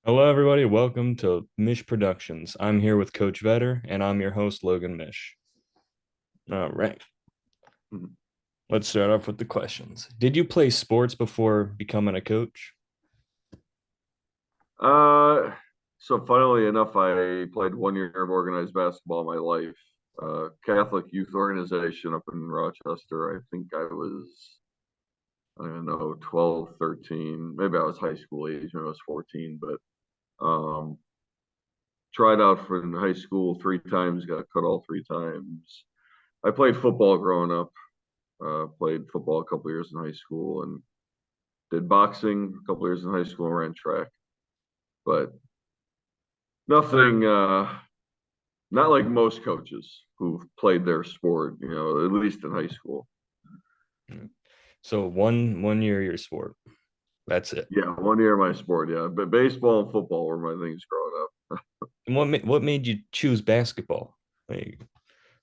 Hello, everybody. Welcome to Mish Productions. I'm here with Coach Vetter, and I'm your host, Logan Mish. All right, Mhm. let's start off with the questions. Did you play sports before becoming a coach? Uh, so funnily enough, I played 1 year of organized basketball in my life. Catholic youth organization up in Rochester. I think I don't know, 12, 13. Maybe I was high school age when I was 14, but um, tried out for in high school 3 times, got cut all 3 times. I played football growing up. Played football a couple years in high school and did boxing a couple years in high school and ran track. But nothing not like most coaches who've played their sport, at least in high school. Mm. So one year your sport. That's it. Yeah, 1 year of my sport, yeah. But baseball and football were my things growing up. And what made you choose basketball? Like,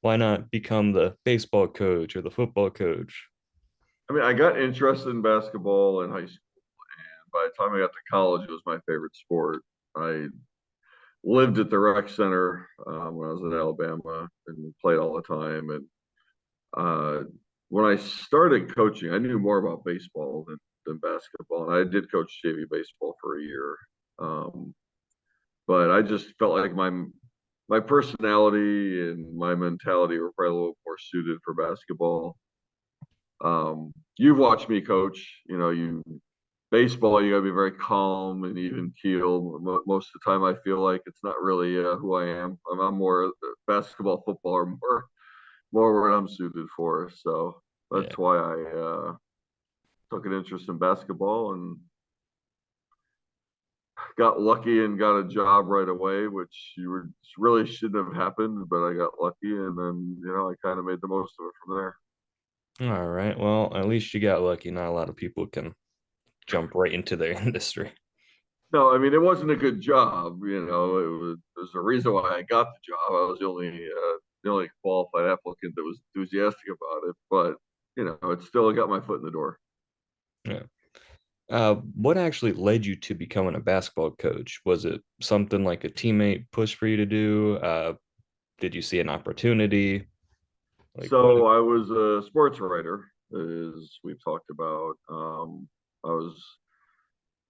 why not become the baseball coach or the football coach? I mean, I got interested in basketball in high school. By the time I got to college, it was my favorite sport. I lived at the rec center when I was in Alabama and played all the time. And uh, when I started coaching, I knew more about baseball than basketball. And I did coach JV baseball for a year. Um, but I just felt like my personality and my mentality were probably a little more suited for basketball. You've watched me coach. You baseball, you got to be very calm and even keeled. Most of the time, I feel like it's not really who I am. I'm more basketball, football, or more what I'm suited for. So Yeah. that's why I took an interest in basketball and got lucky and got a job right away, which really shouldn't have happened, but I got lucky, and then I kind of made the most of it from there. All right. Well, at least you got lucky. Not a lot of people can jump right into their industry. No, I mean it wasn't a good job. There's a reason why I got the job. I was the only qualified applicant that was enthusiastic about it, but it still got my foot in the door. Yeah. What actually led you to becoming a basketball coach? Was it something like a teammate pushed for you to do? Did you see an opportunity? Like what? So I was a sports writer, as we've talked about. I was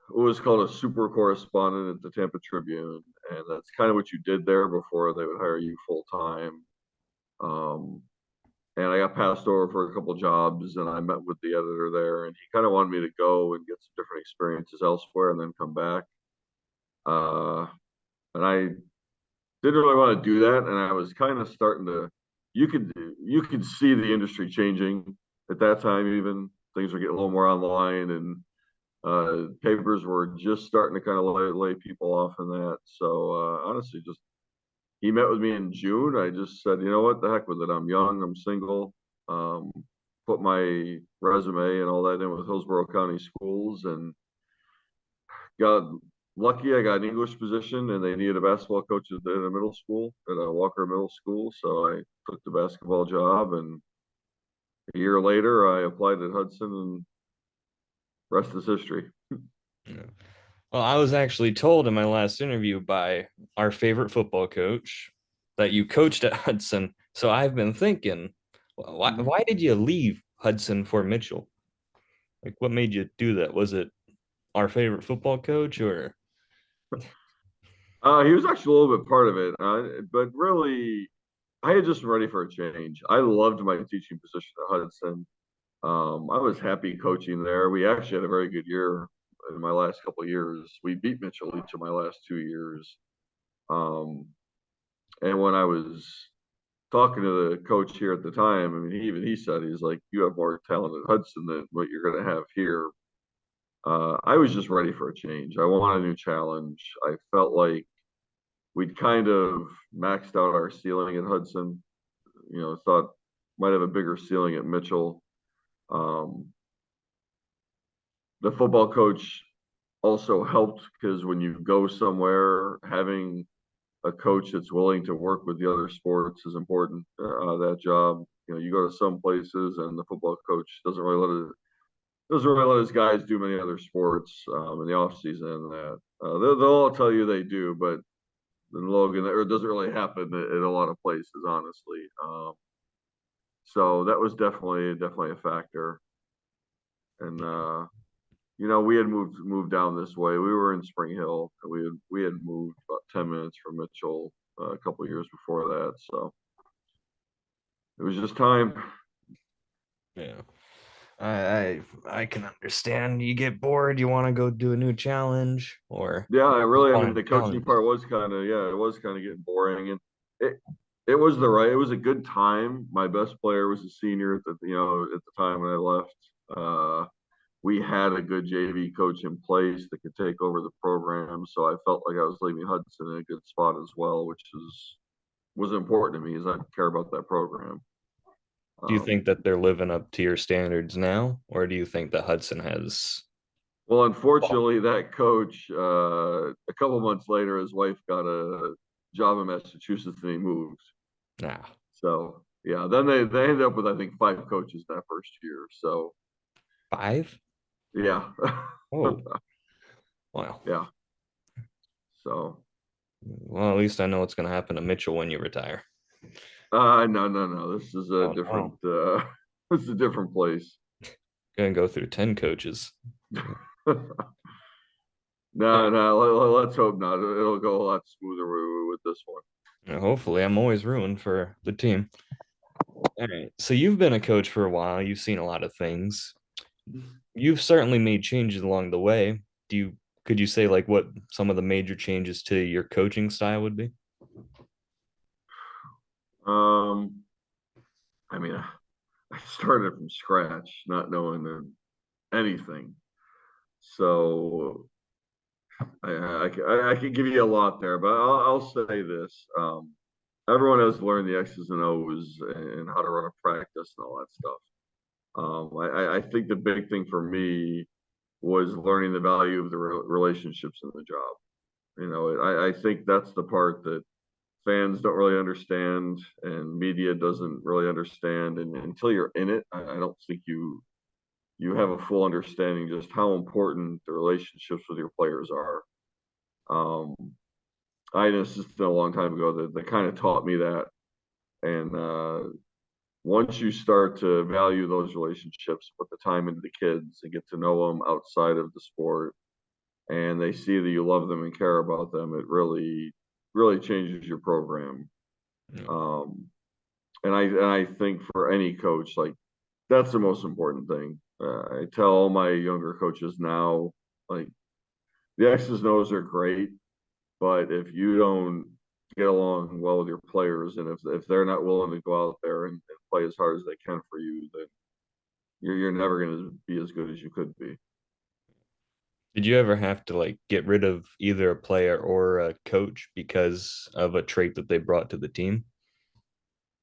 what was called a super correspondent at the Tampa Tribune, and that's kind of what you did there before they would hire you full time. Um, and I got passed over for a couple jobs, and I met with the editor there, and he kind of wanted me to go and get some different experiences elsewhere, and then come back. Uh, and I didn't really want to do that, and I was kind of starting to. You could see the industry changing at that time. Even things were getting a little more online, and papers were just starting to kind of lay people off in that. So honestly, just he met with me in June. I just said, you know what, the heck with it. I'm young, I'm single. Um, put my resume and all that in with Hillsborough County Schools, and got lucky. I got an English position, and they needed a basketball coach at a middle school, at a Walker Middle School. So I took the basketball job, and a year later, I applied at Hudson, and rest is history. Yeah. Well, I was actually told in my last interview by our favorite football coach that you coached at Hudson. So I've been thinking, why did you leave Hudson for Mitchell? Like, what made you do that? Was it our favorite football coach or? He was actually a little bit part of it, but really, I had just been ready for a change. I loved my teaching position at Hudson. I was happy coaching there. We actually had a very good year in my last couple of years. We beat Mitchell each of my last 2 years. Um, and when I was talking to the coach here at the time, I mean, he said he's like, "You have more talent at Hudson than what you're going to have here." I was just ready for a change. I wanted a new challenge. I felt like we'd kind of maxed out our ceiling at Hudson. Thought might have a bigger ceiling at Mitchell. Um, the football coach also helped because when you go somewhere, having a coach that's willing to work with the other sports is important. That job, you go to some places and the football coach doesn't really let his guys do many other sports in the off season and that. They'll all tell you they do, but in Logan, or it doesn't really happen in a lot of places, honestly. So that was definitely a factor. And we had moved down this way. We were in Spring Hill. We had moved about 10 minutes from Mitchell a couple of years before that. So it was just time. Yeah. I can understand. You get bored, you want to go do a new challenge, or Yeah, I just really. I mean, want the to coaching challenge. part was kind of yeah, it was kind of getting boring, and it it was the right. It was a good time. My best player was a senior at the time when I left. We had a good JV coach in place that could take over the program, so I felt like I was leaving Hudson in a good spot as well, which was important to me as I care about that program. Do you Um, think that they're living up to your standards now, or do you think that Hudson has? well, Oh, unfortunately, that coach a couple months later, his wife got a job in Massachusetts and he moved. nah, So yeah, then they ended up with I think 5 coaches that first year. So 5? yeah, Oh, wow. yeah. So Well, at least I know what's going to happen to Mitchell when you retire. no. This is a Oh different no, this is a different place. going to go through 10 coaches. No, no. Let's hope not. It'll go a lot smoother with this one. Yeah, hopefully, I'm always rooting for the team. All right. So you've been a coach for a while. You've seen a lot of things. You've certainly made changes along the way. Do you Could you say like what some of the major changes to your coaching style would be? Um, I mean, I started from scratch, not knowing anything. So I could give you a lot there, but I'll say this. Everyone has learned the X's and O's and how to run a practice and all that stuff. I think the big thing for me was learning the value of the relationships in the job. I think that's the part that fans don't really understand and media doesn't really understand. And until you're in it, I don't think you have a full understanding just how important the relationships with your players are. Um, I had an assistant a long time ago that kind of taught me that. And once you start to value those relationships, put the time into the kids and get to know them outside of the sport, and they see that you love them and care about them, it really changes your program. Yeah. Um, and I think for any coach, like that's the most important thing. I tell all my younger coaches now, like the X's and O's are great, but if you don't get along well with your players, and if they're not willing to go out there and play as hard as they can for you, then you're never going to be as good as you could be. Did you ever have to like get rid of either a player or a coach because of a trait that they brought to the team?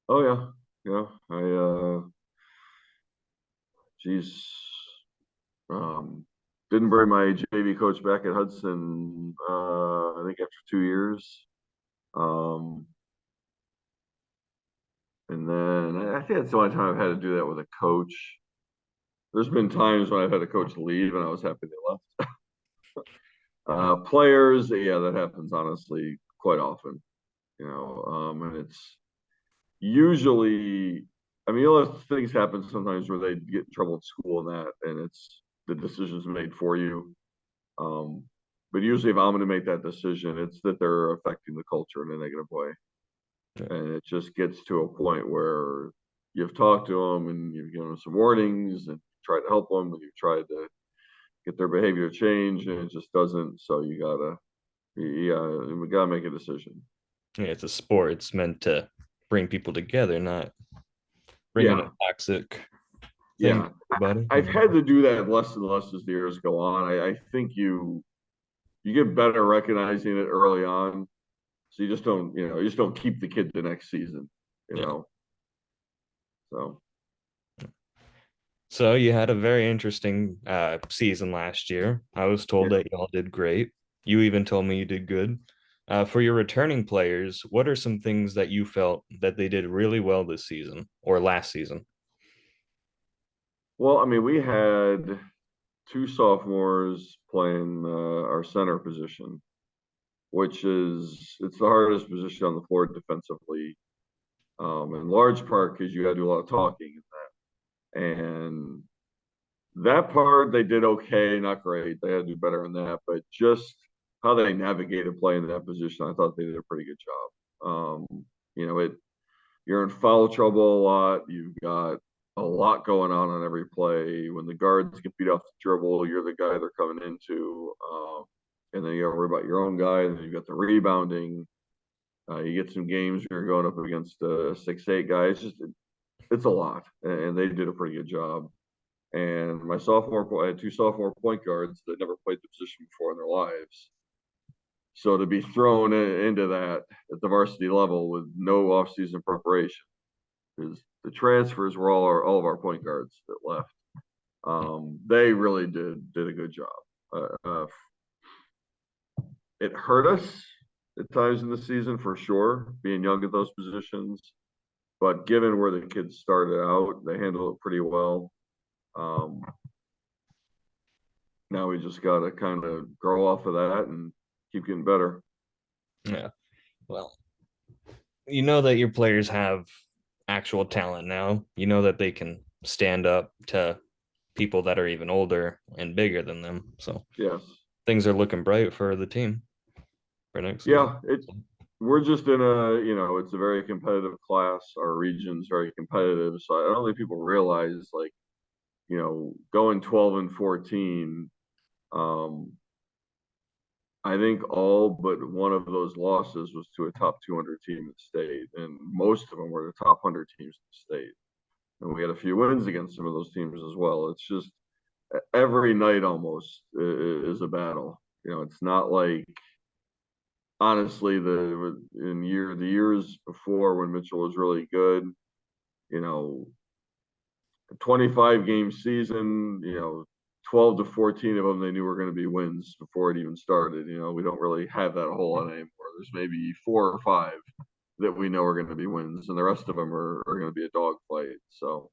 Oh yeah. Geez, um, didn't bring my JV coach back at Hudson. I think after 2 years. Um, and then I think that's the only time I've had to do that with a coach. There's been times when I've had a coach leave and I was happy they left. Players, yeah, that happens honestly quite often. And it's usually, I mean, you'll have things happen sometimes where they get in trouble at school and that, and it's the decision's made for you. Um, but usually, if I'm going to make that decision, it's that they're affecting the culture in a negative way, and it just gets to a point where you've talked to them and you've given them some warnings and tried to help them and you've tried to get their behavior to change, and it just doesn't. So we gotta make a decision. Yeah, it's a sport. It's meant to bring people together, not bring in a Yeah, toxic thing yeah. for everybody. I've had to do that less and less as the years go on. I think you get better recognizing it early on, so you just don't keep the kid the next season. You Yeah. know, so So you had a very interesting season last year. I was told yeah. that y'all did great. You even told me you did good. For your returning players, what are some things that you felt that they did really well this season or last season? Well, I mean, we had. two sophomores playing our center position, which is it's the hardest position on the floor defensively. In large part because you got to do a lot of talking in that. And that part they did okay, not great. They had to do better on that, but just how they navigated playing that position, I thought they did a pretty good job. You know, you're in foul trouble a lot. You've got a lot going on every play. When the guards get beat off the dribble, you're the guy they're coming into. And then you got to worry about your own guy. And then you got the rebounding. You get some games where you're going up against a 6'8" guy. It's a lot, and they did a pretty good job. And I had two sophomore point guards that never played the position before in their lives. So to be thrown into that at the varsity level with no offseason preparation, because the transfers were all of our point guards that left. They really did a good job. It hurt us at times in the season for sure, being young at those positions. But given where the kids started out, they handled it pretty well. Now we just got to kind of grow off of that and keep getting better. Yeah. Well, you know that your players have actual talent now. You know that they can stand up to people that are even older and bigger than them. So Yes. things are looking bright for the team for next season. Yeah. We're just in it's a very competitive class. Our region's very competitive. So I don't think people realize like, going 12-14, I think all but one of those losses was to a top 200 team in the state, and most of them were the top 100 teams in the state. And we had a few wins against some of those teams as well. It's just every night almost is a battle. It's not like honestly the years before when Mitchell was really good. A 25 game season. 12 to 14 of them they knew were going to be wins before it even started. We don't really have that whole lot anymore. There's maybe 4 or 5 that we know are going to be wins, and the rest of them are going to be a dogfight. So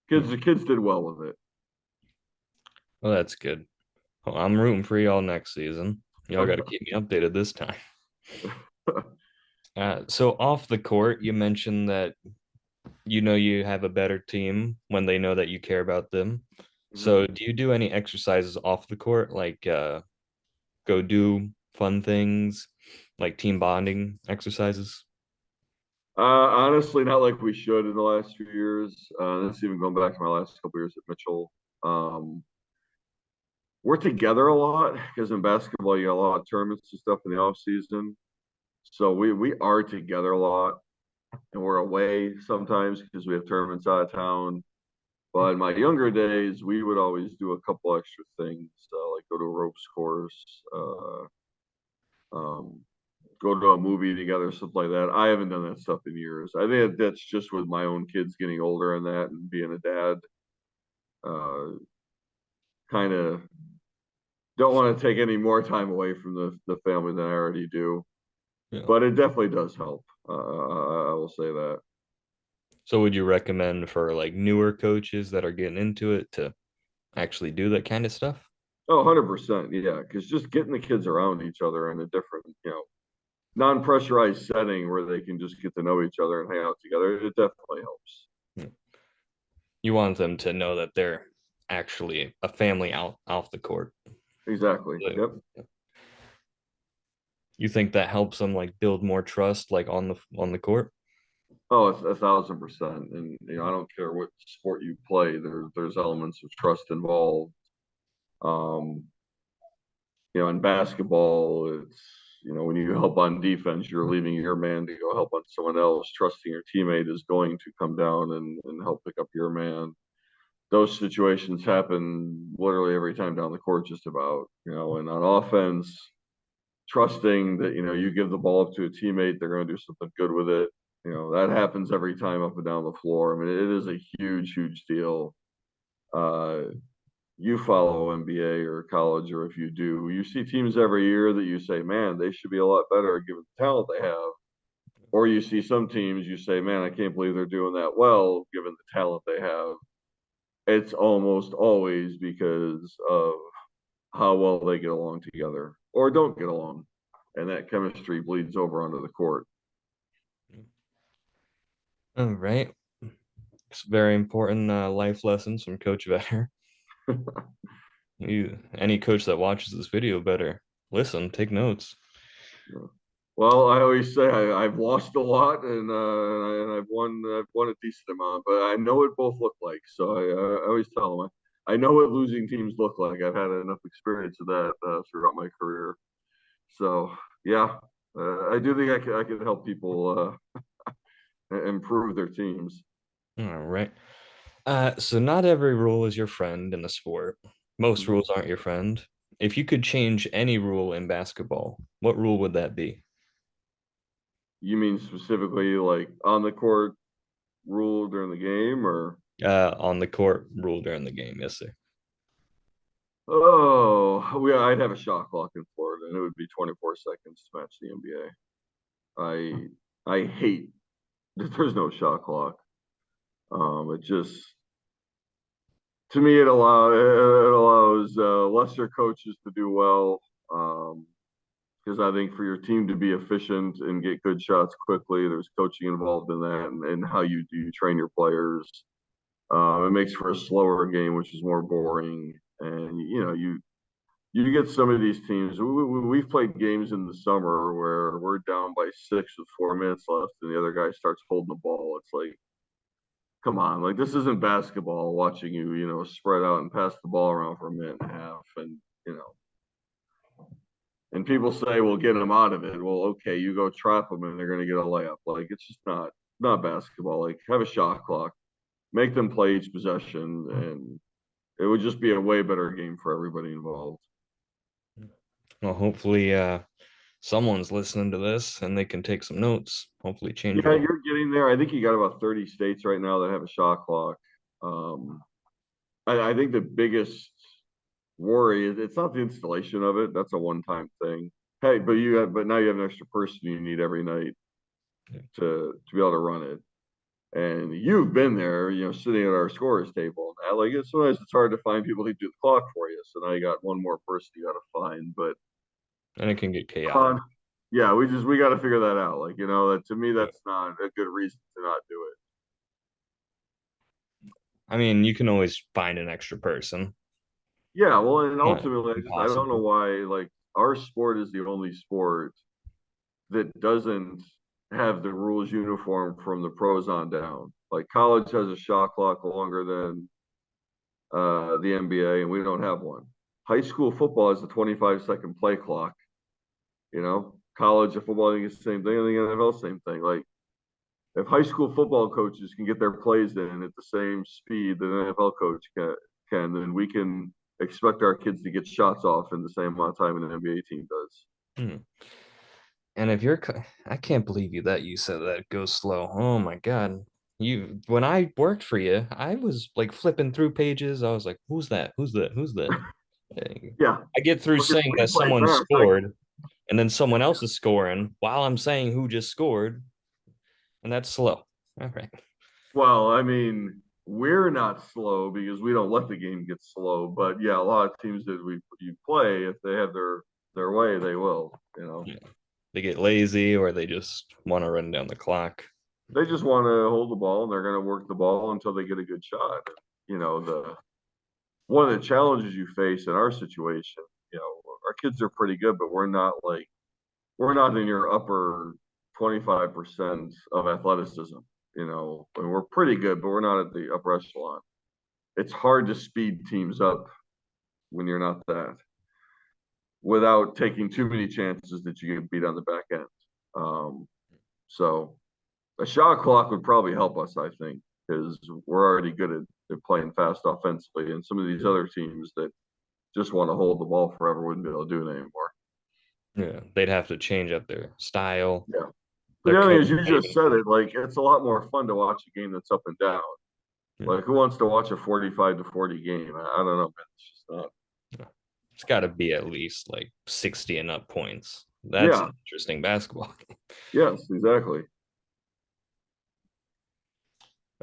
the kids did well with it. Well, that's good. Well, I'm rooting for y'all next season. Y'all got to keep me updated this time. So off the court, you mentioned that you have a better team when they know that you care about them. So do you do any exercises off the court, like go do fun things, like team bonding exercises? Honestly, not like we should in the last few years. That's even going back to my last couple years at Mitchell. We're together a lot because in basketball you got a lot of tournaments and stuff in the off season. So we are together a lot, and we're away sometimes because we have tournaments out of town. But in my younger days, we would always do a couple extra things, like go to a ropes course, go to a movie together, stuff like that. I haven't done that stuff in years. I think that's just with my own kids getting older and that, and being a dad. Kind of don't want to take any more time away from the family than I already do. Yeah. But it definitely does help. I will say that. So would you recommend for like newer coaches that are getting into it to actually do that kind of stuff? Oh, 100%. Yeah. Because just getting the kids around each other in a different, non-pressurized setting where they can just get to know each other and hang out together, it definitely helps. Yeah. You want them to know that they're actually a family out off the court. Exactly. Yep. You think that helps them like build more trust like on the court? Oh, it's 1,000%. And I don't care what sport you play. There's elements of trust involved. In basketball, it's when you help on defense, you're leaving your man to go help on someone else. Trusting your teammate is going to come down and help pick up your man. Those situations happen literally every time down the court, just about. And on offense, trusting that you give the ball up to a teammate, they're going to do something good with it. That happens every time up and down the floor. I mean, it is a huge deal. You follow NBA or college, or if you do, you see teams every year that you say, man, they should be a lot better given the talent they have. Or you see some teams, you say, man, I can't believe they're doing that well given the talent they have. it's almost always because of how well they get along together or don't get along. And that chemistry bleeds over onto the court. All right. It's very important life lessons from Coach Vetter. Any coach that watches this video better listen, take notes. Well, I always say I've lost a lot and I've won a decent amount, but I know what both look like. So I always tell them I know what losing teams look like. I've had enough experience of that throughout my career. So yeah, I do think I can help people improve their teams. All right. So not every rule is your friend in the sport. Most rules aren't your friend. If you could change any rule in basketball, what rule would that be? You mean specifically like on the court rule during the game, or On the court rule during the game, yes, sir. I'd have a shot clock in Florida, and it would be 24 seconds to match the NBA. I hate that there's no shot clock. It just to me it allows lesser coaches to do well. Because I think for your team to be efficient and get good shots quickly, there's coaching involved in that, and how you do train your players. It makes for a slower game, which is more boring. And you get some of these teams. We've played games in the summer where we're down by 6 with 4 minutes left, and the other guy starts holding the ball. It's like, come on, like this isn't basketball. Watching you spread out and pass the ball around for a minute and a half, and you know, and people say, "Well, get them out of it." Well, okay, you go trap them, and they're going to get a layup. Like it's just not basketball. Like have a shot clock, make them play each possession, and it would just be a way better game for everybody involved. Well, hopefully, someone's listening to this and they can take some notes. Hopefully, change Yeah, one. you're getting there. I think you got about 30 states right now that have a shot clock. Um, I think the biggest worry is it's not the installation of it. That's a one-time thing. Hey, but now you have an extra person you need every night to be able to run it. And you've been there, sitting at our scorers table. And like sometimes it's hard to find people who do the clock for you. So now you got one more person you got to find. But And it can get chaotic. on, yeah, we got to figure that out. Like that to me, that's not a good reason to not do it. I mean, you can always find an extra person. Yeah, well, and Not ultimately, I don't know impossible. why. Like our sport is the only sport that doesn't have the rules uniform from the pros on down. Like college has a shot clock longer than the NBA, and we don't have one. High school football has a 25-second play clock. College football, I think it's the same thing. I think NFL, same thing. Like if high school football coaches can get their plays in at the same speed that an NFL coach then we can expect our kids to get shots off in the same amount of time an NBA team does. Hmm. And if you're, I can't believe you said that go slow. Oh my God. When I worked for you, I was like flipping through pages. I was like, who's that? Who's that? Who's that? Yeah, I get through because saying we that play someone fast. scored, and then someone else is scoring while I'm saying who just scored, and that's slow. All right. Well, I mean, we're not slow because we don't let the game get slow. But yeah, a lot of teams that you play, if they have their way, they will. Yeah. They get lazy or they just want to run down the clock. They just want to hold the ball and they're going to work the ball until they get a good shot. The one of the challenges you face in our situation, our kids are pretty good, but we're not in your upper 25% of athleticism. And we're pretty good, but we're not at the upper echelon. It's hard to speed teams up when you're not that without taking too many chances that you get beat on the back end. So a shot clock would probably help us, I think, because we're already good at playing fast offensively, and some of these other teams that just want to hold the ball forever wouldn't be able to do it anymore. Yeah, they'd have to change up their style. Yeah. But Their the other coach thing is, you might just even, said it. Like it's a lot more fun to watch a game that's up and down. yeah, Like who wants to watch a 45-40 game? I don't know, man. It's just not. yeah. It's got to be at least like 60 and up points. That's Yeah. an interesting basketball game. Yes. Exactly.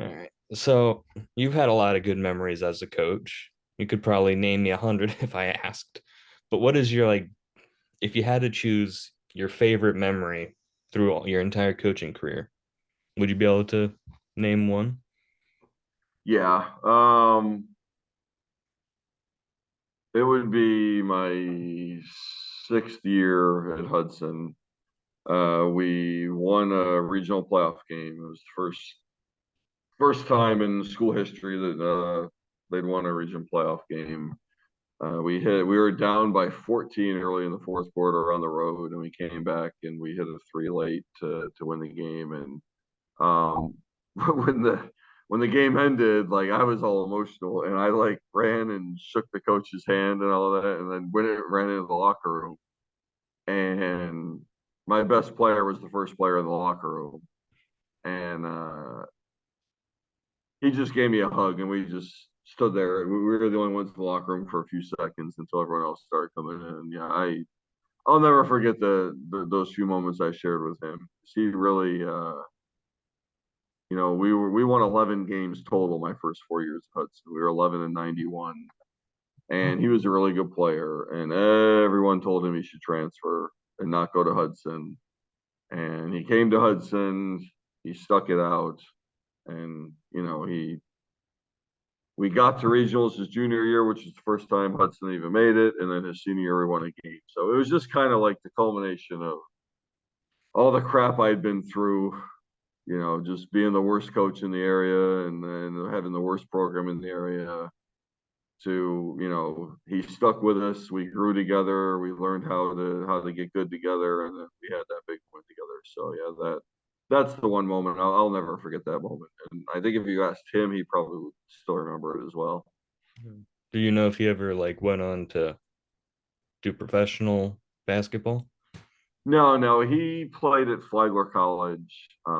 All right. So you've had a lot of good memories as a coach. You could probably name me 100 if I asked. But what is your like, if you had to choose your favorite memory through your entire coaching career, would you be able to name one? Yeah. It would be my sixth year at Hudson. We won a regional playoff game. It was the first time in school history that they'd won a regional playoff game. We were down by 14 early in the fourth quarter on the road, and we came back and we hit a three late to win the game. And um, when the game ended, like I was all emotional, and I like ran and shook the coach's hand and all of that, and then ran into the locker room, and my best player was the first player in the locker room, and he just gave me a hug, and we just stood there. We were the only ones in the locker room for a few seconds until everyone else started coming in. Yeah, I'll never forget those few moments I shared with him. He really, we won 11 games total my first 4 years at Hudson. We were 11-91, and he was a really good player. And everyone told him he should transfer and not go to Hudson. And he came to Hudson. He stuck it out, and we got to regionals his junior year, which was the first time Hudson even made it, and then his senior year we won a game. So it was just kind of like the culmination of all the crap I'd been through, just being the worst coach in the area and then having the worst program in the area to, he stuck with us. We grew together. We learned how to get good together, and then we had that big win together. So yeah, that's the one moment I'll never forget that moment. And I think if you asked him, he probably would still remember it as well. Do you know if he ever like went on to do professional basketball? No, no, he played at Flagler College. He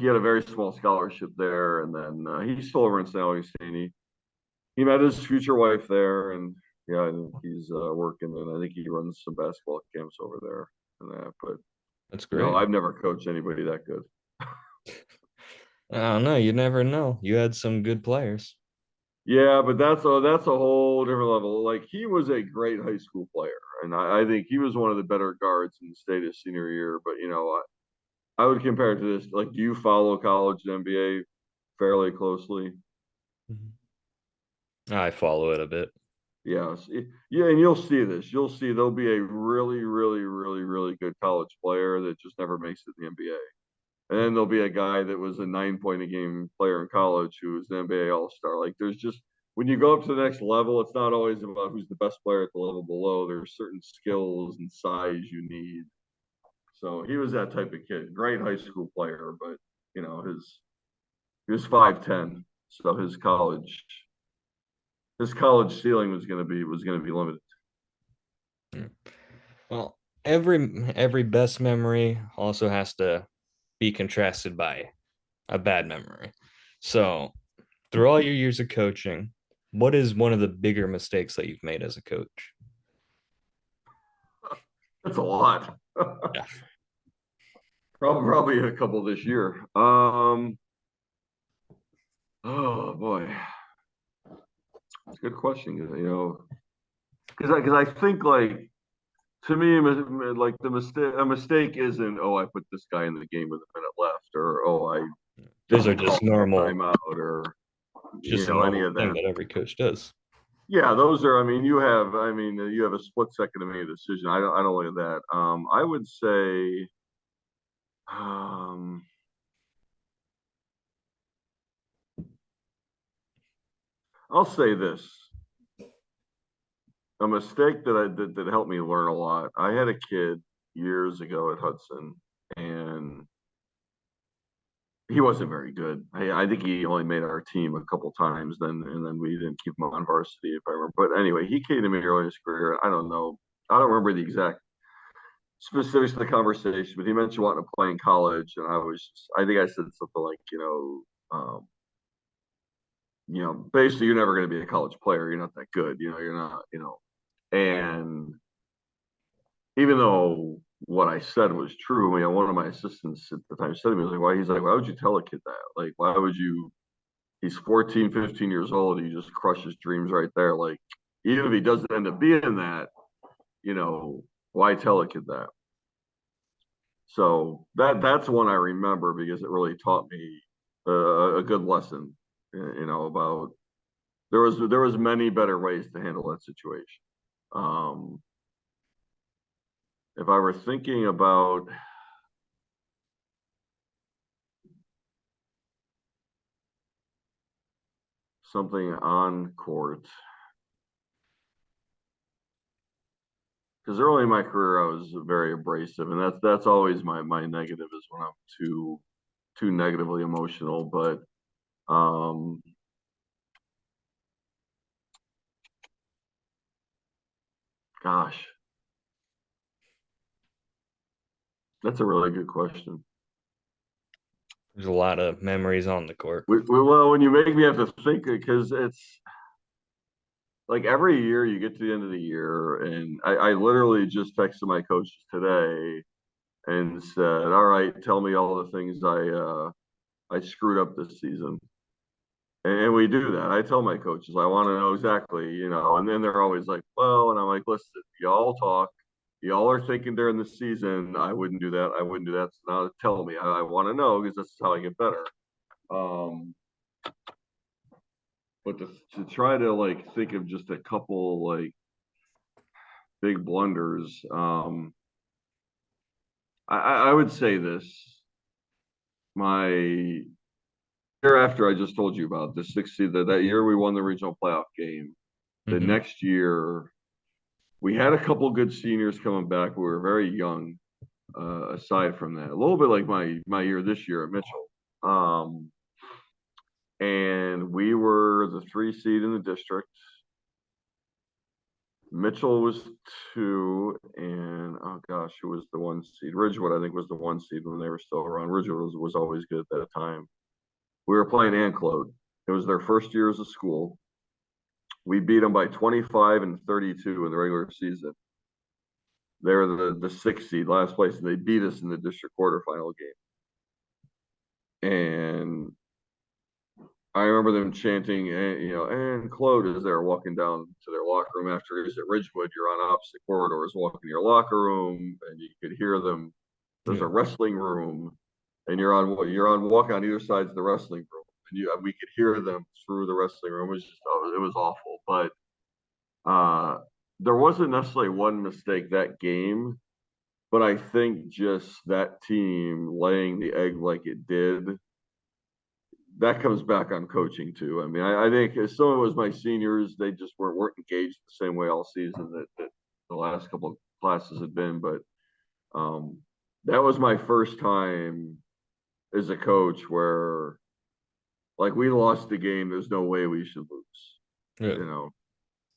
had a very small scholarship there, and then he's still over in San Augustine. He met his future wife there, and yeah, I think he's working, and I think he runs some basketball camps over there and that. But That's no, great. I've never coached anybody that good. I don't know. You never know. You had some good players. Yeah, but that's a whole different level. Like he was a great high school player, and I think he was one of the better guards in the state his senior year. But I would compare it to this. Like, do you follow college and NBA fairly closely? Mhm. I follow it a bit. Yes. Yeah, and you'll see this. You'll see there'll be a really, really, really, really good college player that just never makes it in the NBA. And then there'll be a guy that was a 9 point a game player in college who was an NBA All Star. Like there's just when you go up to the next level, it's not always about who's the best player at the level below. There's certain skills and size you need. So he was that type of kid. Great high school player, but his he was 5'10", so his college ceiling was gonna be limited. Mm. Well, every best memory also has to be contrasted by a bad memory. So, through all your years of coaching, what is one of the bigger mistakes that you've made as a coach? That's a lot. Yeah. Probably a couple this year. Oh boy, it's a good question. Because I think like to me, like a mistake isn't, oh, I put this guy in the game with a minute left, or oh, I Those are didn't call just normal, timeout, or just a any normal of thing that. that every coach does. Yeah, those are. I mean, you have a split second to make a decision. I don't look at that. I would say, um, I'll say this: a mistake that helped me learn a lot. I had a kid years ago at Hudson, and he wasn't very good. I think he only made our team a couple times, and then we didn't keep him on varsity if I remember. But anyway, he came to me early in his career. I don't know. I don't remember the exact specifics of the conversation, but he mentioned wanting to play in college, and I think I said something like, basically, you're never going to be a college player. You're not that good. You're not. And even though what I said was true. I mean, one of my assistants at the time said to me, like, why? He's like, why would you tell a kid that? Like, why would you? He's 14, 15 years old. He just crushes dreams right there. Like, even if he doesn't end up being that, you know, why tell a kid that? So that's one I remember because it really taught me a good lesson, about there was many better ways to handle that situation. Um, if I were thinking about something on court, because early in my career I was very abrasive, and that's always my negative is when I'm too negatively emotional. But um, gosh, that's a really good question. There's a lot of memories on the court. Well, when you make me have to think, because it's like every year you get to the end of the year, and I literally just texted my coaches today and said, "All right, tell me all the things I screwed up this season." And we do that. I tell my coaches, I want to know exactly, and then they're always like, "Well," and I'm like, "Listen, y'all talk. Y'all are thinking during the season, I wouldn't do that. I wouldn't do that. So now tell me. I want to know because this is how I get better." Um, but to try to like think of just a couple like big blunders, I would say this. My year after I just told you about the 60 that year we won the regional playoff game. The Hmm. next year we had a couple good seniors coming back. We were very young. Aside from that, a little bit like my year this year at Mitchell. And we were the 3 seed in the district. Mitchell was 2, and oh gosh, who was the 1 seed? Ridgewood, I think, was the 1 seed when they were still around. Ridgewood was always good at that time. We were playing Anclote. It was their first year as a school. We beat them by 25 and 32 in the regular season. They were the 6 seed, last place, and they beat us in the district quarterfinal game. And I remember them chanting, and Claude as they were walking down to their locker room after he was at Ridgewood. You're on opposite corridors walking to your locker room, and you could hear them. There's Yeah. a wrestling room, and you're on walk on either sides of the wrestling room, and we could hear them through the wrestling room. It was awful, but uh, there wasn't necessarily one mistake that game, but I think just that team laying the egg like it did, that comes back on coaching too. I mean, I think as some of it was my seniors, they just weren't engaged the same way all season that the last couple of classes had been. But um, that was my first time as a coach where, like, we lost the game. There's no way we should lose. Yeah. You know,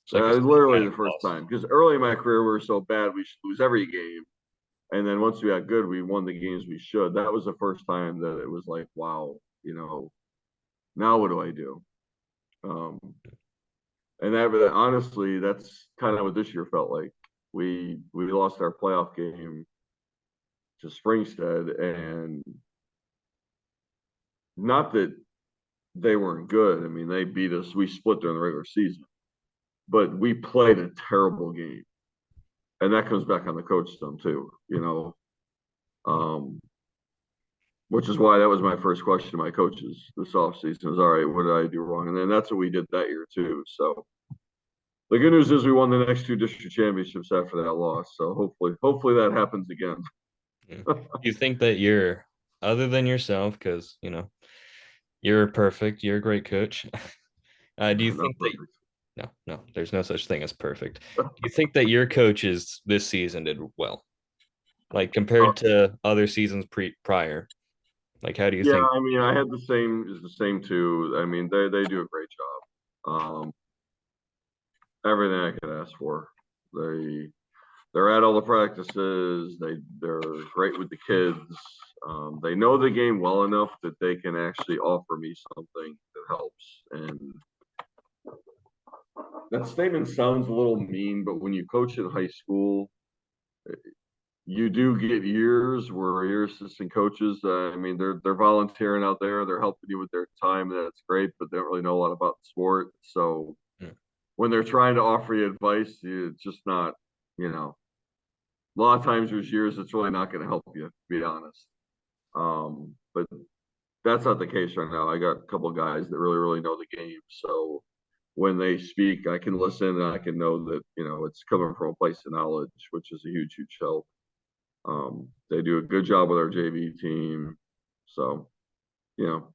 It's like a literally cinematic the first loss. time, because early in my career we were so bad we should lose every game, and then once we got good, we won the games we should. That was the first time that it was like, wow, now what do I do? Um, and that honestly, that's kind of what this year felt like. We lost our playoff game to Springstead, and not that they weren't good. I mean, they beat us. We split during the regular season, but we played a terrible game, and that comes back on the coach some too. Um, which is why that was my first question to my coaches this offseason is, all right, what did I do wrong? And then that's what we did that year too. So the good news is we won the next 2 district championships after that loss. So hopefully that happens again. Yeah. Do you think that you're other than yourself, because you're perfect, you're a great coach. Do you Not think that perfect. no, there's no such thing as perfect. Do you think that your coaches this season did well? Like Uh, compared to other seasons prior? Like how do you yeah, think? I mean, I had the same too. I mean, they do a great job. Everything I could ask for. They they're at all the practices. They're great with the kids. They know the game well enough that they can actually offer me something that helps. And that statement sounds a little mean, but when you coach in high school, you do get years where your assistant coaches, I mean, they're volunteering out there, they're helping you with their time, and that's great, but they don't really know a lot about the sport. So Mm. when they're trying to offer you advice, it's just not, you know, a lot of times there's years it's really not going to help you, to be honest. But that's not the case right now. I got a couple of guys that really know the game, so when they speak, I can listen and I can know that it's coming from a place of knowledge, which is a huge help. They do a good job with our JV team, so you know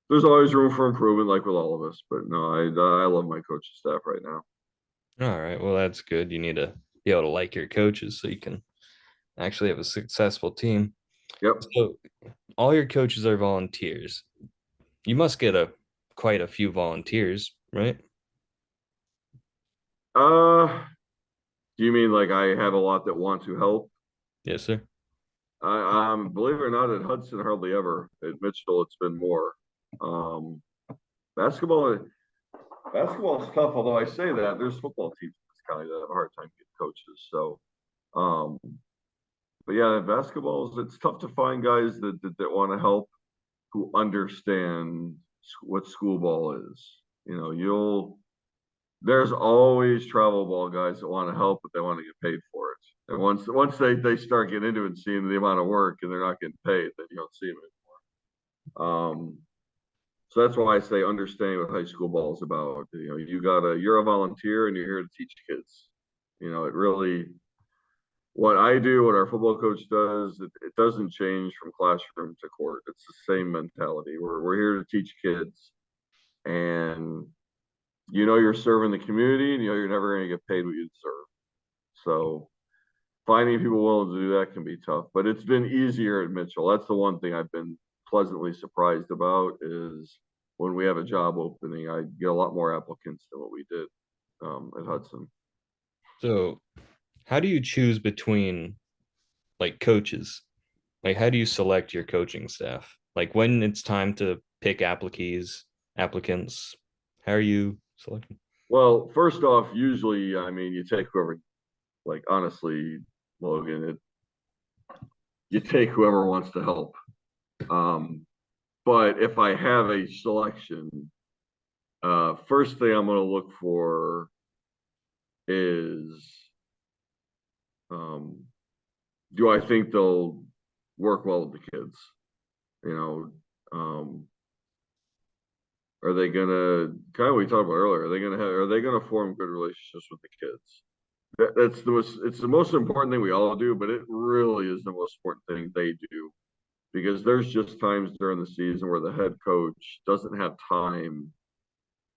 there's always room for improvement, like with all of us. But no, I love my coaching staff right now. All right. Well, that's good. You need to be able to like your coaches so you can actually have a successful team. Yep. So all your coaches are volunteers. You must get a quite a few volunteers, right? Uh, do you mean like I have a lot that want to help? Yes, sir. Believe it or not, at Hudson hardly ever. At Mitchell, it's been more. Um, basketball, basketball is tough. Although I say that there's football teams kind of have a hard time getting coaches. So, um, but yeah, basketball it's tough to find guys that want to help who understand what school ball is. You'll there's always travel ball guys that want to help, but they want to get paid for it. And once they start getting into it and seeing the amount of work and they're not getting paid, then you don't see them anymore. So that's why I say understanding what high school ball is about. You're a volunteer and you're here to teach kids. It really what I do, what our football coach does, it doesn't change from classroom to court. It's the same mentality. We're here to teach kids, and you're serving the community, and you're never going to get paid what you deserve. So finding people willing to do that can be tough, but it's been easier at Mitchell. That's the one thing I've been pleasantly surprised about is when we have a job opening, I get a lot more applicants than what we did at Hudson. So how do you choose between like coaches? Like how do you select your coaching staff? Like when it's time to pick applicants, how are you selecting? Well, first off, usually, I mean, you take whoever, like, honestly, Logan, you take whoever wants to help. Um, but if I have a selection, first thing I'm going to look for is um, do I think they'll work well with the kids? You know, are they gonna kind of what we talked about earlier? Are they gonna form good relationships with the kids? It's the most important thing we all do, but it really is the most important thing they do because there's just times during the season where the head coach doesn't have time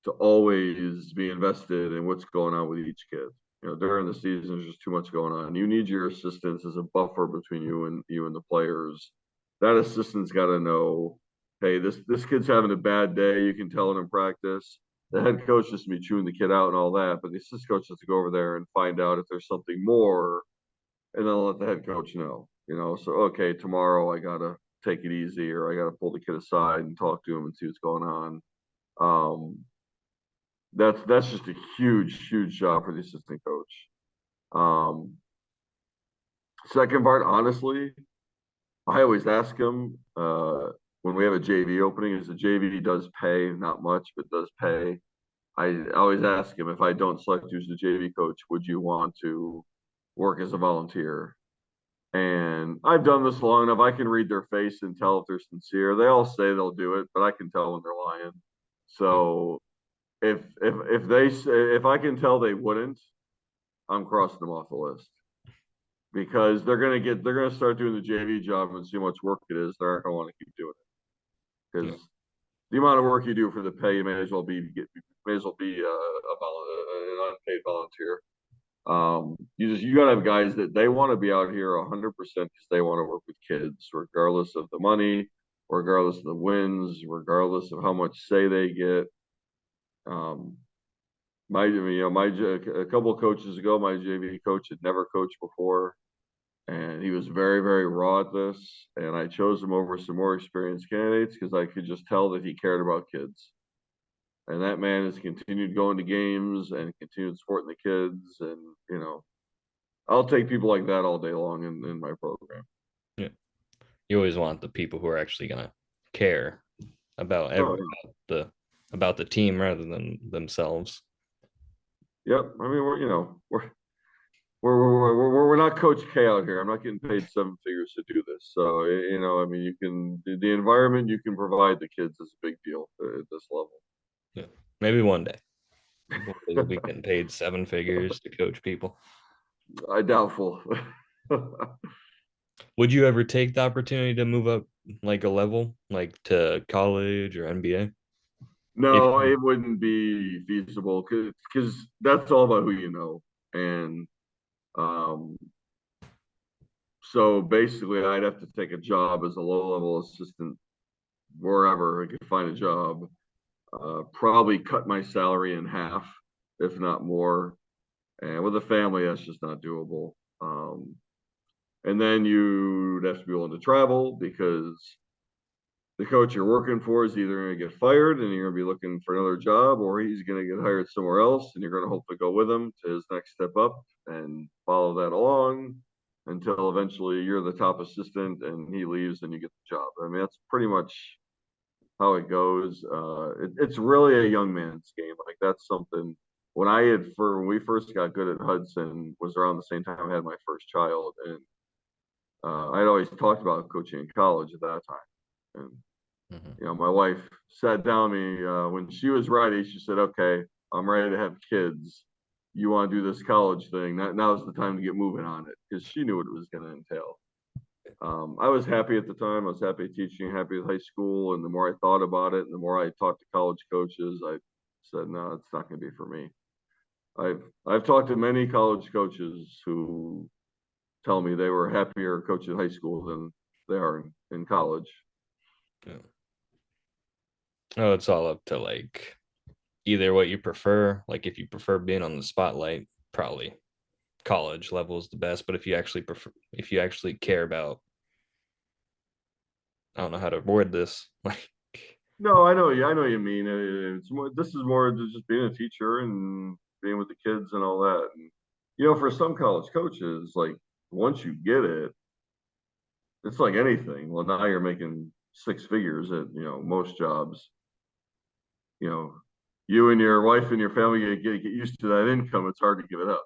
to always be invested in what's going on with each kid. During the season, there's just too much going on. You need your assistants as a buffer between you and the players. That assistant's got to know, hey, this kid's having a bad day. You can tell it in practice. The head coach just to be chewing the kid out and all that, but the assistant coach has to go over there and find out if there's something more, and then let the head coach know. So okay, tomorrow I gotta take it easy, or I gotta pull the kid aside and talk to him and see what's going on. That's just a huge job for the assistant coach. Um, Second part, honestly, I always ask him when we have a JV opening, is the JV does pay, not much, but does pay. I always ask him if I don't select you as the JV coach, would you want to work as a volunteer? And I've done this long enough. I can read their face and tell if they're sincere. They all say they'll do it, but I can tell when they're lying. So if I can tell they wouldn't, I'm crossing them off the list because they're gonna start doing the JV job and see how much work it is. They're not gonna want to keep doing it Yeah. because the amount of work you do for the pay, you may as well be an unpaid volunteer. You gotta have guys that they want to be out here 100% because they want to work with kids, regardless of the money, regardless of the wins, regardless of how much say they get. Um, a couple of coaches ago, my JV coach had never coached before, and he was very raw at this. And I chose him over some more experienced candidates because I could just tell that he cared about kids. And that man has continued going to games and continued supporting the kids, and I'll take people like that all day long in my program. Yeah. You always want the people who are actually gonna care about Oh, every the about the team rather than themselves. yeah. Yep. I mean, we're not Coach K out here. I'm not getting paid seven figures to do this. So, I mean, the environment you can provide the kids is a big deal at this level. Yeah. Maybe one day we'll be getting paid seven figures to coach people. I doubtful. Would you ever take the opportunity to move up like a level, like to college or NBA? If No, you, it wouldn't be feasible because that's all about who you know. And um, so basically, I'd have to take a job as a low level assistant wherever I could find a job. Probably cut my salary in half, if not more. And with a family, that's just not doable. And then you'd have to be willing to travel because the coach you're working for is either going to get fired and you're going to be looking for another job, or he's going to get hired somewhere else and you're going to hopefully go with him to his next step up and follow that along until eventually you're the top assistant and he leaves and you get the job. I mean, that's pretty much how it goes. It's really a young man's game. Like that's something when we first got good at Hudson was around the same time I had my first child, and I'd always talked about coaching in college at that time. And Mhm. my wife sat down with me when she was ready. She said, "Okay, I'm ready to have kids. You want to do this college thing? Now's the time to get moving on it," because she knew what it was going to entail. I was happy at the time. I was happy teaching, happy with high school. And the more I thought about it and the more I talked to college coaches, I said, no, it's not going to be for me. I've talked to many college coaches who tell me they were happier coaching high school than they are in college. Yeah. Oh, it's all up to like either what you prefer. Like if you prefer being on the spotlight, probably college level is the best. But if you actually care about, I don't know how to word this. Like, No, I know you. I know you mean. It's more. This is more just being a teacher and being with the kids and all that. And for some college coaches, like once you get it, it's like anything. Well, now you're making six figures at most jobs. You know, you and your wife and your family get used to that income. It's hard to give it up.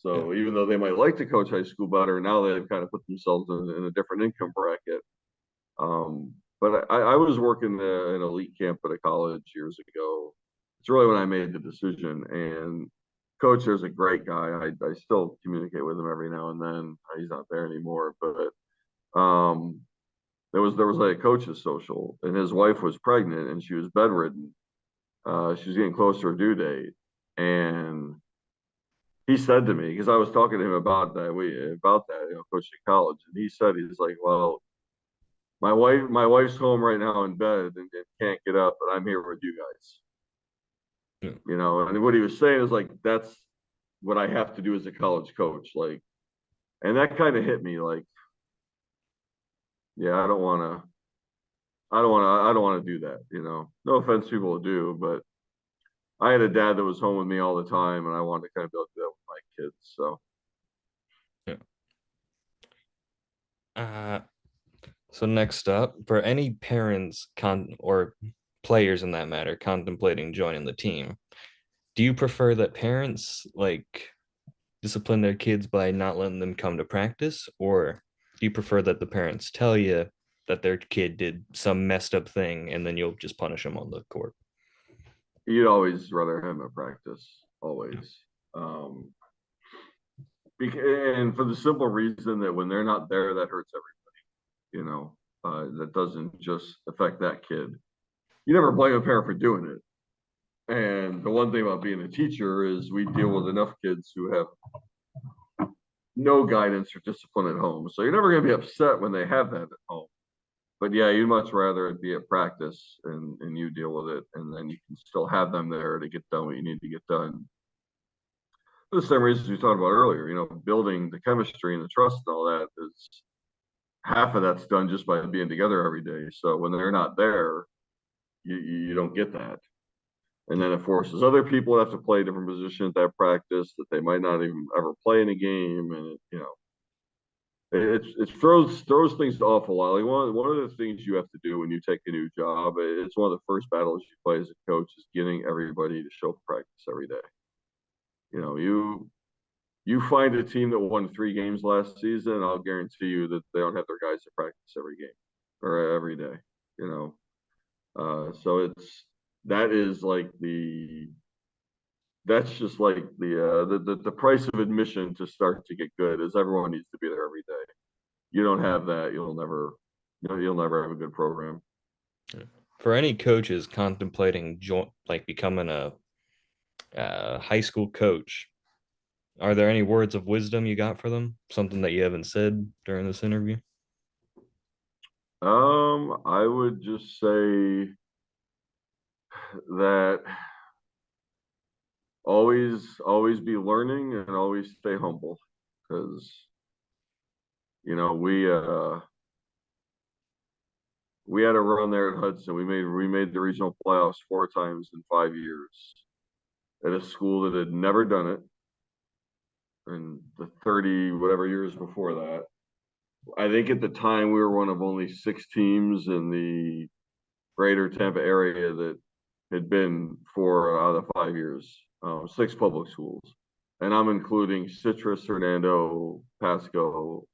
yeah, So even though they might like to coach high school better, now they've kind of put themselves in a different income bracket. But I was working an elite camp at a college years ago. It's really when I made the decision. And coach, there's a great guy. I still communicate with him every now and then. He's not there anymore, but there was like a coach's social, and his wife was pregnant and she was bedridden. She was getting close to her due date, and he said to me because I was talking to him about that coaching college, and he's like, well, my wife's home right now in bed and can't get up, but I'm here with you guys. yeah, And what he was saying is like that's what I have to do as a college coach, like, and that kind of hit me like, yeah, I don't want to do that. No offense, people do, but I had a dad that was home with me all the time, and I wanted to kind of be able to do that with my kids. So yeah. Uh, so next up, for any parents or players in that matter contemplating joining the team, do you prefer that parents like discipline their kids by not letting them come to practice, or do you prefer that the parents tell you that their kid did some messed up thing and then you'll just punish them on the court? you'd always rather have them at practice, always. Um, and for the simple reason that when they're not there, that hurts everybody. That doesn't just affect that kid. You never blame a parent for doing it. And the one thing about being a teacher is we deal with enough kids who have no guidance or discipline at home. So you're never going to be upset when they have that at home. But yeah, you'd much rather it be at practice and you deal with it. And then you can still have them there to get done what you need to get done. For the same reasons we talked about earlier, building the chemistry and the trust and all that is half of that's done just by being together every day. So when they're not there, you don't get that. And then it forces other people to have to play a different position at that practice that they might not even ever play in a game. And, it throws things off a lot. Like one of the things you have to do when you take a new job, it's one of the first battles you play as a coach is getting everybody to show up to practice every day. You find a team that won 3 games last season, I'll guarantee you that they don't have their guys to practice every game or every day. You know, so that is like that's just like the price of admission to start to get good is everyone needs to be there every day. You don't have that, you'll never have a good program. For any coaches contemplating like becoming a high school coach, are there any words of wisdom you got for them? Something that you haven't said during this interview? I would just say that always be learning and always stay humble because you know we had a run there at Hudson. We made the regional playoffs 4 times in 5 years at a school that had never done it in the 30 whatever years before that. I think at the time we were one of only 6 teams in the greater Tampa area that had been 4 out of the 5 years, 6 public schools. And I'm including Citrus, Hernando, Pasco,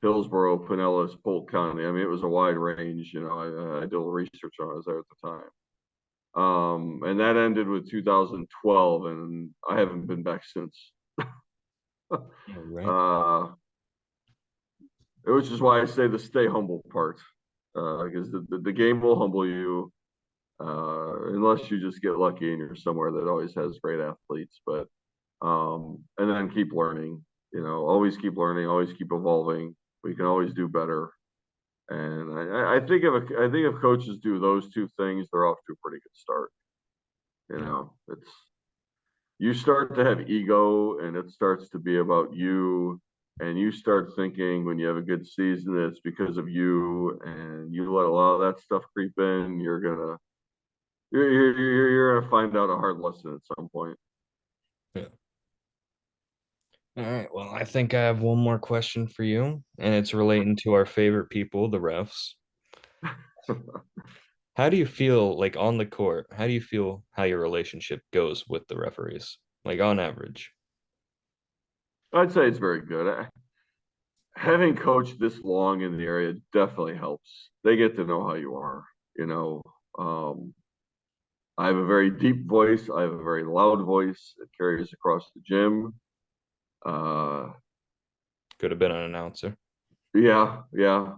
Hillsborough, Pinellas, Polk County. I mean, it was a wide range. I did a little research on it. I was there at the time. And that ended with 2012, and I haven't been back since. Yeah, right. uh, which is why I say the stay humble part, because the game will humble you, unless you just get lucky and you're somewhere that always has great athletes. But and then keep learning. Always keep learning, always keep evolving. We can always do better. And I think if coaches do those 2 things, they're off to a pretty good start. Yeah. It's you start to have ego and it starts to be about you and you start thinking when you have a good season it's because of you and you let a lot of that stuff creep in, you're gonna find out a hard lesson at some point. Yeah. All right. Well, I think I have one more question for you, and it's relating to our favorite people, the refs. How do you feel like on the court? How do you feel how your relationship goes with the referees? Like on average? I'd say it's very good. Having coached this long in the area definitely helps. They get to know how you are, you know. Um, I have a very deep voice. I have a very loud voice. It carries across the gym. Uh, Could have been an announcer. yeah, yeah.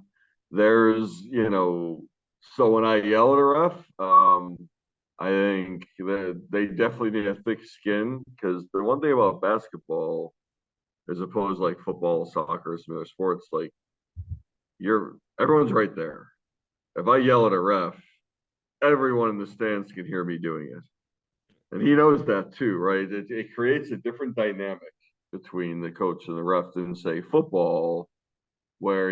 So when I yell at a ref, I think that they definitely need a thick skin because the one thing about basketball, as opposed to like football, soccer, some other sports, like everyone's right there. If I yell at a ref, everyone in the stands can hear me doing it. And he knows that too, right? It creates a different dynamic between the coach and the ref than say football, where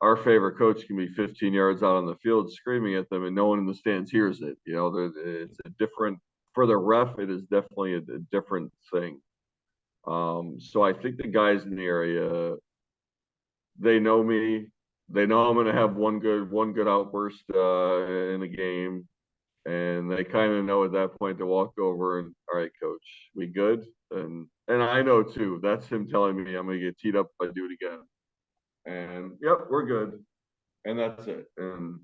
our favorite coach can be 15 yards out on the field screaming at them and no one in the stands hears it. It's a different for the ref. It is definitely a different thing. So I think the guys in the area, they know me. They know I'm going to have one good outburst in a game, and they kind of know at that point to walk over and, all right, coach, we good? And I know too. That's him telling me I'm going to get teed up if I do it again. And yep, we're good, and that's it. And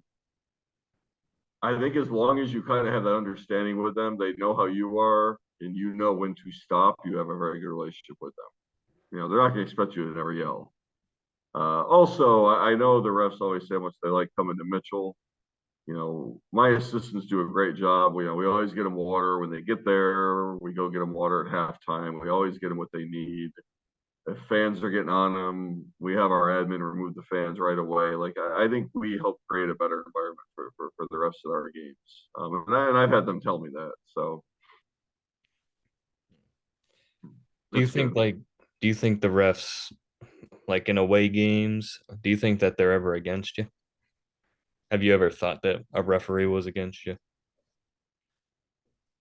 I think as long as you kind of have that understanding with them, they know how you are, and you know when to stop. You have a very good relationship with them. They're not going to expect you to never yell. Also, I know the refs always say how much they like coming to Mitchell. My assistants do a great job. We always get them water when they get there. We go get them water at halftime. We always get them what they need. If fans are getting on them, we have our admin remove the fans right away. Like I think we help create a better environment for the rest of our games. And I've had them tell me that. So Do you that's think good. like do you think the refs like in away games, do you think that they're ever against you? Have you ever thought that a referee was against you?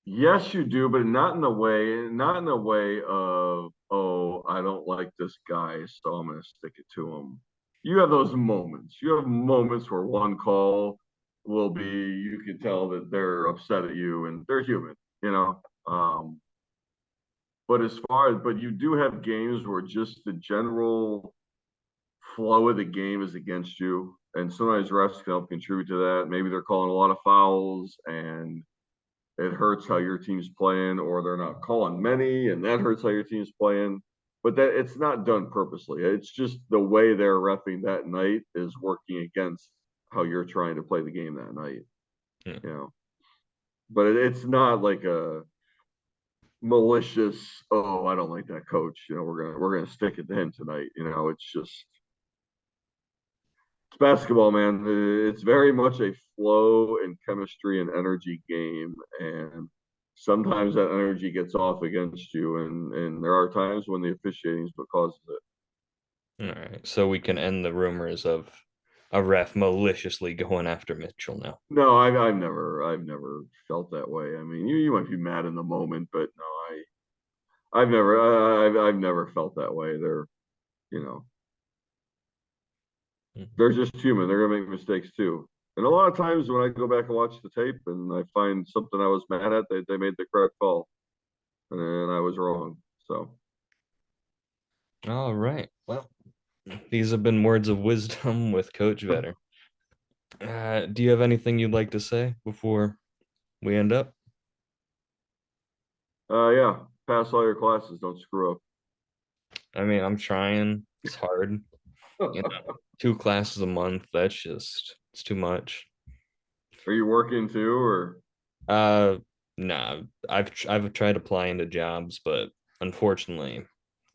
Yes, you do, but not in the way of, oh, I don't like this guy, so I'm gonna stick it to him. You have those moments. You have moments where one call will be, you can tell that they're upset at you and they're human, you know. But you do have games where just the general flow of the game is against you. And sometimes refs can help contribute to that. Maybe they're calling a lot of fouls and it hurts how your team's playing, or they're not calling many, and that hurts how your team's playing. But that it's not done purposely. It's just the way they're refing that night is working against how you're trying to play the game that night. Yeah. You know, but it's not like a malicious. Oh, I don't like that coach. We're gonna stick it to him tonight. It's just it's basketball, man. It's very much a flow and chemistry and energy game, and sometimes that energy gets off against you, and there are times when the officiating is what causes it. All right. So we can end the rumors of a ref maliciously going after Mitchell now. No, I've never felt that way. I mean, you might be mad in the moment, but no, I've never felt that way. You know, Mhm. they're just human. They're gonna make mistakes too. And a lot of times when I go back and watch the tape and I find something I was mad at, they made the correct call, and I was wrong. So. All right. Well, these have been words of wisdom with Coach Vetter. Do you have anything you'd like to say before we end up? Yeah, pass all your classes. Don't screw I mean, I'm trying. It's hard. up. You know, 2 classes a month. It's too much. Are you working too, or Uh, nah. I've tried applying to jobs, but unfortunately,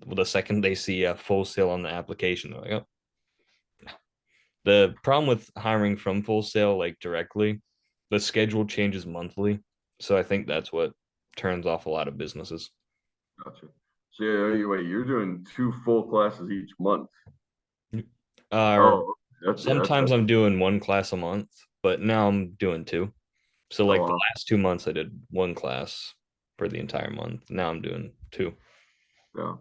the second they see a full sale on the application, they're like, oh. The problem with hiring from Full Sail like directly, the schedule changes monthly. So I think that's what turns off a lot of businesses. gotcha? So yeah, you're doing 2 full classes each month. Or Oh, that's yeah, sometimes I'm doing 1 class a month, but now I'm doing two. So oh like the wow. last 2 months I did 1 class for the entire month. Now I'm doing two. Yeah.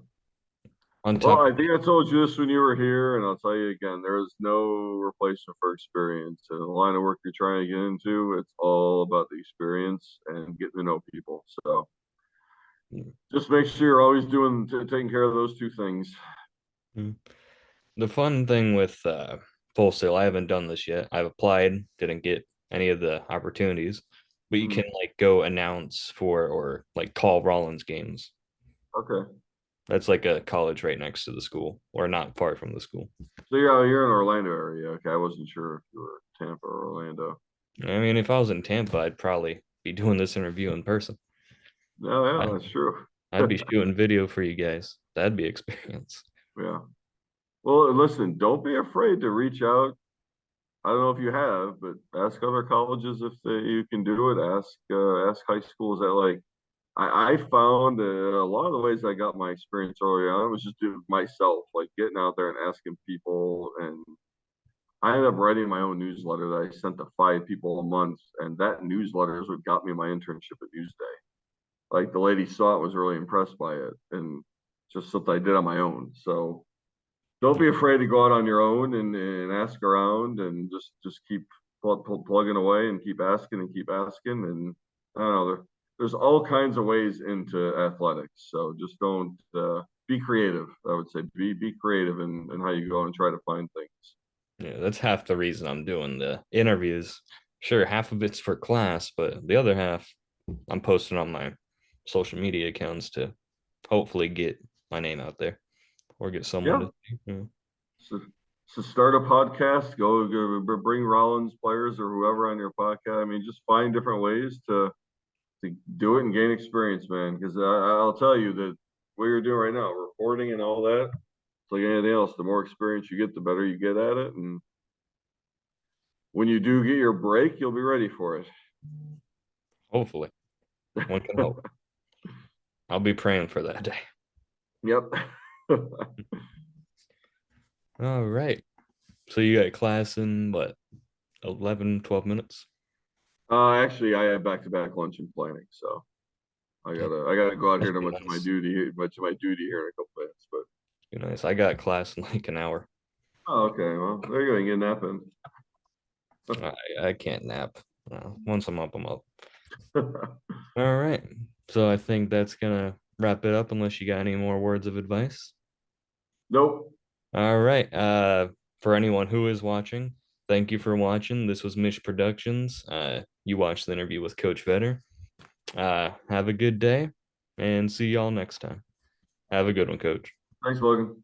On Well, top I think I told you this when you were here, and I'll tell you again. There is no replacement for experience. And the line of work you're trying to get into, it's all about the experience and getting to know people. So just make sure you're always taking care of those two things. of the fun thing with Full Sail, I haven't done this yet. I've applied, didn't get any of the opportunities, but you can Hmm. like go announce for or like call Rollins games. Okay. That's like a college right next to the school or not far from the school. So you're in Orlando area. Okay, I wasn't sure if you were Tampa or Orlando. I mean, if I was in Tampa, I'd probably be doing this interview in person. No, yeah, I, that's true. I'd be shooting video for you guys. That'd be experience. Yeah. Well, listen, don't be afraid to reach out. I don't know if you have, but ask other colleges if you can do it. Ask high schools that like. I found a lot of the ways I got my experience early on was just doing it myself, like getting out there and asking people. And I ended up writing my own newsletter that I sent to 5 people a month, and that newsletter is what got me my internship at Newsday. Like the lady saw it, was really impressed by it, and just something I did on my own. So don't be afraid to go out on your own and ask around and just keep plugging away and keep asking and keep asking. And I don't know, there's all kinds of ways into athletics. So just don't be creative. I would say be creative in how you go and try to find things. Yeah, that's half the reason I'm doing the interviews. Sure, half of it's for class, but the other half I'm posting on my social media accounts to hopefully get my name out there or get someone Yeah. to. Yeah. So, so start a podcast. Go bring Rollins players or whoever on your podcast. I mean, just find different ways to do it and gain experience, man. Because I'll tell you that what you're doing right now, reporting and all that, it's like anything else. The more experience you get, the better you get at it. And when you do get your break, you'll be ready for it. Hopefully, one can hope. I'll be praying for that day. Yep. All right. So you got class in what, 11, 12 minutes? Actually, I had back-to-back lunch and planning, so I gotta go out here That's to much of my nice. duty, much of my duty here in a couple minutes. But Nice. I got class in like an hour. oh, okay, well, there you go. You get napping. I can't nap. Once I'm up, I'm up. All right. So I think that's gonna wrap it up unless you got any more words of advice. Nope. All right. For anyone who is watching, thank you for watching. This was Mish Productions. You watched the interview with Coach Vetter. Have a good day and see y'all next time. Have a good one, Coach. Thanks, Logan.